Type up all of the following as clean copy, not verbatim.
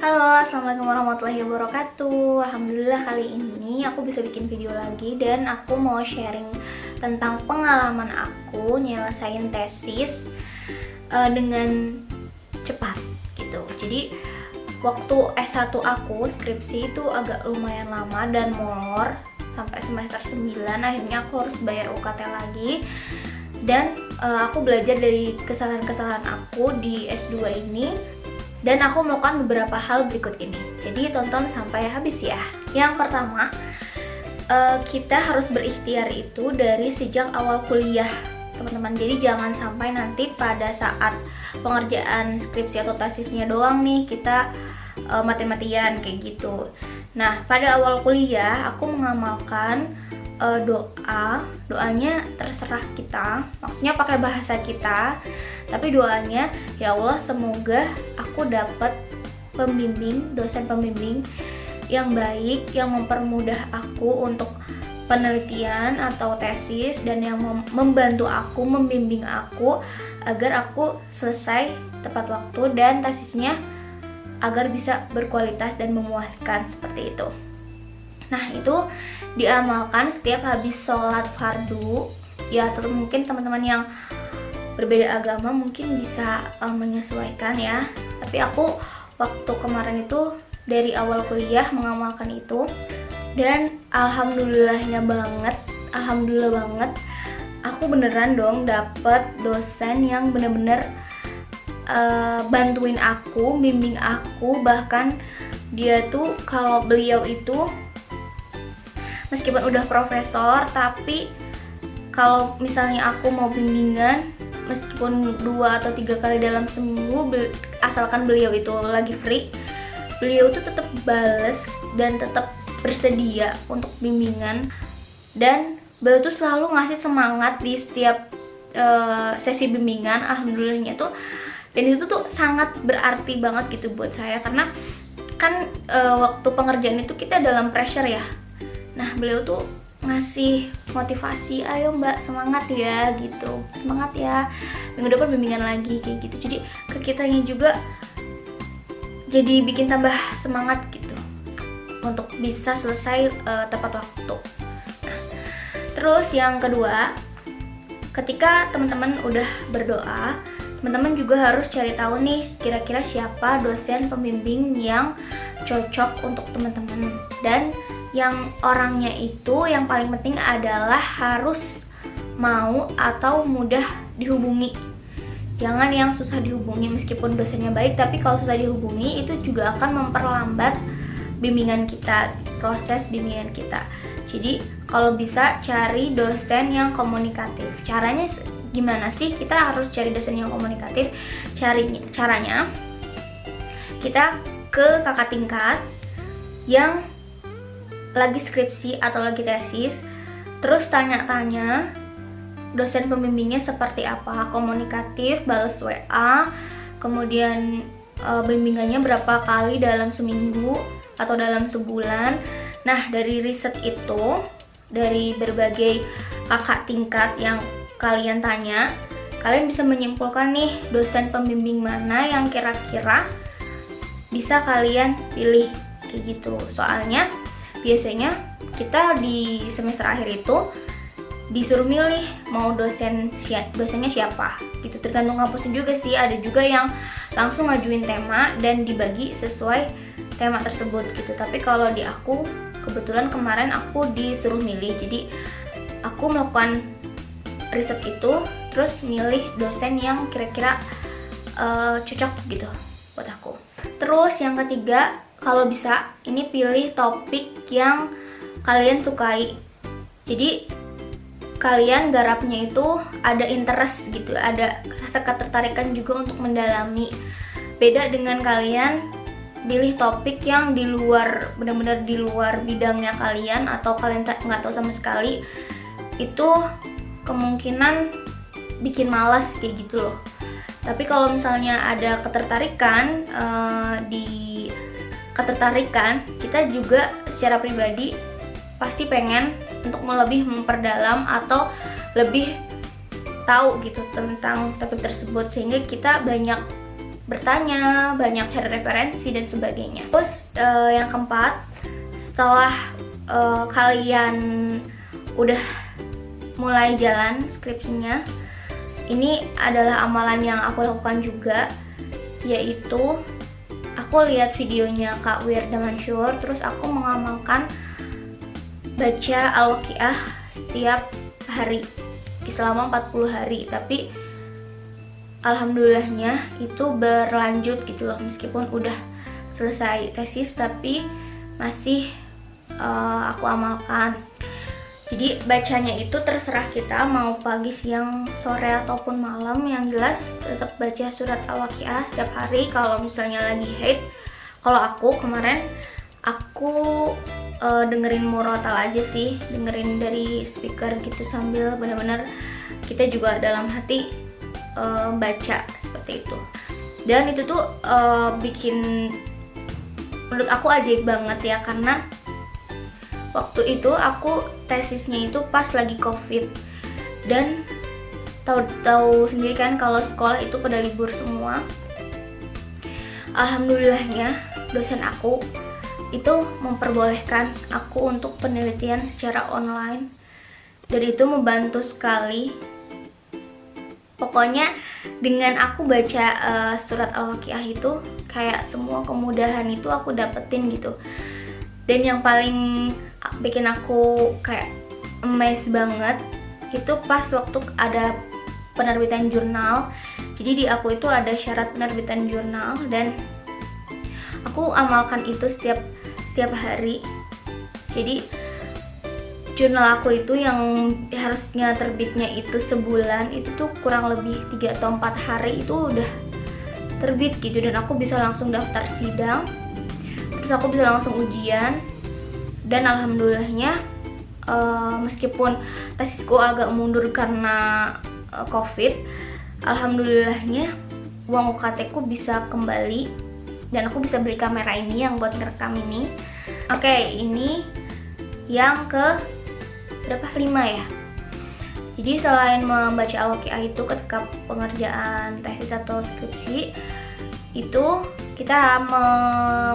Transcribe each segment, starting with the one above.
Halo, assalamualaikum warahmatullahi wabarakatuh. Alhamdulillah kali ini aku bisa bikin video lagi dan aku mau sharing tentang pengalaman aku nyelesain tesis dengan cepat gitu. Jadi waktu S1 aku skripsi itu agak lumayan lama dan molor sampai semester 9. Akhirnya aku harus bayar UKT lagi. Dan aku belajar dari kesalahan-kesalahan aku di S2 ini. Dan aku melakukan beberapa hal berikut ini. Jadi tonton sampai habis ya. Yang pertama, kita harus berikhtiar itu dari sejak awal kuliah, teman-teman. Jadi jangan sampai nanti pada saat pengerjaan skripsi atau tesisnya doang nih kita mati-matian kayak gitu. Nah, pada awal kuliah aku mengamalkan doanya terserah kita, maksudnya pakai bahasa kita, tapi doanya ya Allah semoga aku dapat dosen pembimbing yang baik, yang mempermudah aku untuk penelitian atau tesis, dan yang membantu aku, membimbing aku agar aku selesai tepat waktu dan tesisnya agar bisa berkualitas dan memuaskan, seperti itu. Nah, itu diamalkan setiap habis sholat fardu ya, atau mungkin teman-teman yang berbeda agama mungkin bisa menyesuaikan ya. Tapi aku waktu kemarin itu dari awal kuliah mengamalkan itu, dan alhamdulillah banget aku beneran dong dapet dosen yang bener-bener bantuin aku, bimbing aku. Bahkan dia tuh, kalau beliau itu meskipun udah profesor, tapi kalau misalnya aku mau bimbingan meskipun 2 atau 3 kali dalam seminggu, asalkan beliau itu lagi free, beliau tuh tetap bales dan tetap bersedia untuk bimbingan. Dan beliau tuh selalu ngasih semangat di setiap sesi bimbingan. Alhamdulillahnya tuh, dan itu tuh sangat berarti banget gitu buat saya, karena kan waktu pengerjaan itu kita dalam pressure ya. Nah, beliau tuh ngasih motivasi, ayo mbak semangat ya gitu, semangat ya, minggu depan bimbingan lagi, kayak gitu. Jadi ke kitanya juga jadi bikin tambah semangat gitu untuk bisa selesai tepat waktu. Nah, terus yang kedua, ketika teman-teman udah berdoa, teman-teman juga harus cari tahu nih kira-kira siapa dosen pembimbing yang cocok untuk teman-teman. Dan yang orangnya itu yang paling penting adalah harus mau atau mudah dihubungi. Jangan yang susah dihubungi, meskipun dosennya baik, tapi kalau susah dihubungi itu juga akan memperlambat bimbingan kita, proses bimbingan kita. Jadi kalau bisa cari dosen yang komunikatif. Caranya gimana sih kita harus cari dosen yang komunikatif? Caranya kita ke kakak tingkat yang lagi skripsi atau lagi tesis, terus tanya-tanya dosen pembimbingnya seperti apa, komunikatif, balas WA, kemudian bimbingannya berapa kali dalam seminggu atau dalam sebulan. Nah, dari riset itu, dari berbagai kakak tingkat yang kalian tanya, kalian bisa menyimpulkan nih dosen pembimbing mana yang kira-kira bisa kalian pilih, kayak gitu. Soalnya biasanya kita di semester akhir itu disuruh milih mau dosennya siapa gitu, tergantung kampusnya juga sih. Ada juga yang langsung ngajuin tema dan dibagi sesuai tema tersebut gitu. Tapi kalau di aku, kebetulan kemarin aku disuruh milih, jadi aku melakukan riset itu terus milih dosen yang kira-kira cocok gitu buat aku. Terus yang ketiga, kalau bisa ini pilih topik yang kalian sukai. Jadi kalian garapnya itu ada interest gitu, ada rasa ketertarikan juga untuk mendalami. Beda dengan kalian pilih topik yang di luar, benar-benar di luar bidangnya kalian, atau kalian nggak tahu sama sekali, itu kemungkinan bikin malas kayak gitu loh. Tapi kalau misalnya ada ketertarikan kita juga secara pribadi pasti pengen untuk lebih memperdalam atau lebih tahu gitu tentang topik tersebut, sehingga kita banyak bertanya, banyak cari referensi dan sebagainya. Terus yang keempat, setelah kalian udah mulai jalan skripsinya, ini adalah amalan yang aku lakukan juga, yaitu aku lihat videonya Kak Wirda Mansur, terus aku mengamalkan baca Al-Waqiah setiap hari selama 40 hari. Tapi alhamdulillahnya itu berlanjut gitu loh, meskipun udah selesai tesis tapi masih aku amalkan. Jadi bacanya itu terserah kita mau pagi, siang, sore ataupun malam, yang jelas tetap baca surat Al-Waqiah setiap hari. Kalau misalnya lagi haid, kalau aku kemarin aku dengerin murotal aja sih, dengerin dari speaker gitu sambil benar-benar kita juga dalam hati baca seperti itu. Dan itu tuh bikin menurut aku ajaib banget ya, karena waktu itu aku tesisnya itu pas lagi COVID, dan tahu sendiri kan kalau sekolah itu pada libur semua. Alhamdulillahnya dosen aku itu memperbolehkan aku untuk penelitian secara online, dan itu membantu sekali. Pokoknya dengan aku baca surat Al-Waqiah itu kayak semua kemudahan itu aku dapetin gitu. Dan yang paling bikin aku kayak amazed banget itu pas waktu ada penerbitan jurnal. Jadi di aku itu ada syarat penerbitan jurnal, dan aku amalkan itu setiap hari. Jadi jurnal aku itu yang harusnya terbitnya itu sebulan, itu tuh kurang lebih 3 atau 4 hari itu udah terbit gitu, dan aku bisa langsung daftar sidang, terus aku bisa langsung ujian. Dan alhamdulillahnya meskipun tesisku agak mundur karena COVID, alhamdulillahnya uang UKT ku bisa kembali dan aku bisa beli kamera ini yang buat ngerekam ini. Oke, ini yang ke berapa? 5 ya. Jadi selain membaca Al-Waqiah itu ketika pengerjaan tesis atau skripsi, itu kita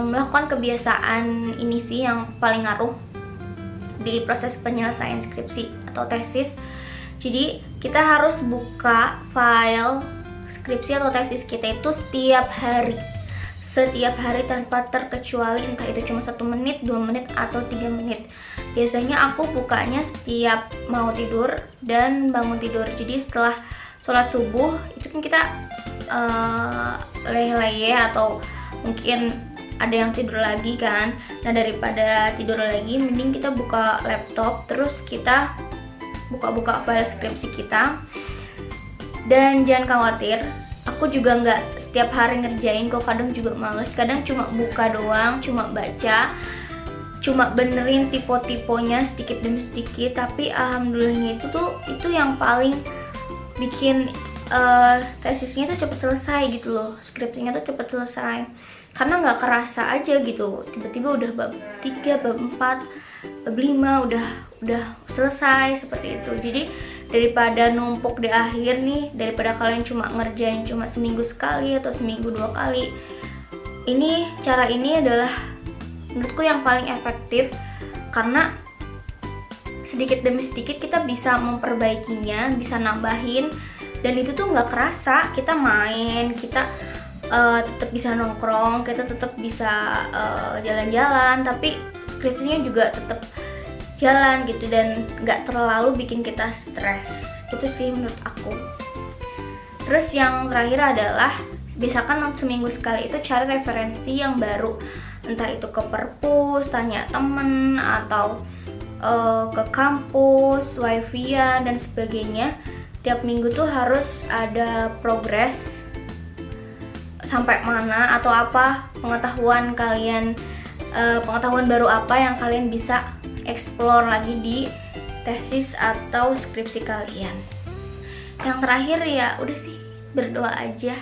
melakukan kebiasaan ini sih yang paling ngaruh di proses penyelesaian skripsi atau tesis. Jadi kita harus buka file skripsi atau tesis kita itu setiap hari tanpa terkecuali, entah itu cuma 1 menit, 2 menit, atau 3 menit. Biasanya aku bukanya setiap mau tidur dan bangun tidur. Jadi setelah sholat subuh itu kan kita leye-leye atau mungkin ada yang tidur lagi kan. Nah, daripada tidur lagi mending kita buka laptop, terus kita buka-buka file skripsi kita. Dan jangan khawatir, aku juga nggak setiap hari ngerjain kok, kadang juga males, kadang cuma buka doang, cuma baca, cuma benerin tipe-tipenya sedikit demi sedikit. Tapi alhamdulillahnya itu yang paling bikin tesisnya tuh cepet selesai gitu loh, skripsinya tuh cepet selesai, karena nggak kerasa aja gitu, tiba-tiba udah bab 3, bab 4, bab 5 udah selesai seperti itu. Jadi daripada numpuk di akhir nih, daripada kalian cuma ngerjain cuma seminggu sekali atau seminggu 2 kali, cara ini adalah menurutku yang paling efektif, karena sedikit demi sedikit kita bisa memperbaikinya, bisa nambahin, dan itu tuh nggak kerasa. Kita main, kita tetap bisa nongkrong, kita tetap bisa jalan-jalan, tapi skripsinya juga tetap jalan gitu, dan nggak terlalu bikin kita stres. Itu sih menurut aku. Terus yang terakhir adalah biasakan seminggu sekali itu cari referensi yang baru, entah itu ke perpus, tanya temen, atau ke kampus, wifi-an, dan sebagainya. Tiap minggu tuh harus ada progres sampai mana atau apa pengetahuan kalian, pengetahuan baru apa yang kalian bisa explore lagi di tesis atau skripsi kalian. Yang terakhir ya udah sih, berdoa aja.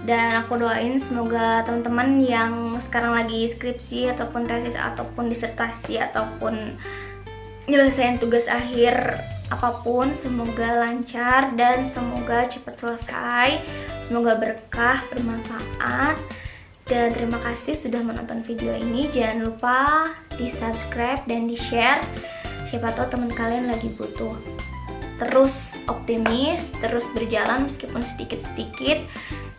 Dan aku doain semoga teman-teman yang sekarang lagi skripsi ataupun tesis ataupun disertasi ataupun nyelesain tugas akhir apapun semoga lancar dan semoga cepat selesai, semoga berkah, bermanfaat. Dan terima kasih sudah menonton video ini. Jangan lupa di subscribe dan di share, siapa tahu teman kalian lagi butuh. Terus optimis, terus berjalan meskipun sedikit-sedikit,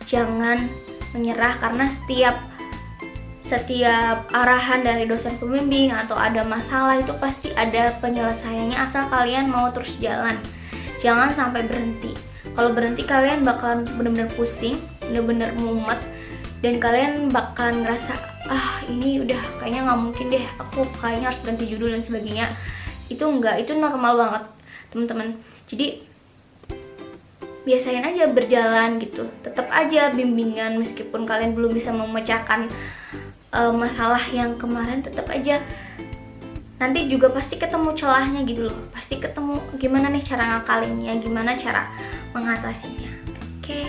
jangan menyerah karena setiap arahan dari dosen pembimbing atau ada masalah itu pasti ada penyelesaiannya asal kalian mau terus jalan. Jangan sampai berhenti. Kalau berhenti kalian bakalan bener-bener pusing, bener-bener mumet, dan kalian bakalan ngerasa ini udah kayaknya nggak mungkin deh, aku kayaknya harus ganti judul dan sebagainya. Itu normal banget teman-teman. Jadi biasain aja berjalan gitu, tetap aja bimbingan meskipun kalian belum bisa memecahkan masalah yang kemarin, tetap aja nanti juga pasti ketemu celahnya gitu loh, pasti ketemu gimana nih cara ngakalinnya, gimana cara mengatasinya. Oke.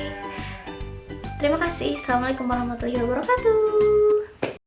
Terima kasih. Assalamualaikum warahmatullahi wabarakatuh.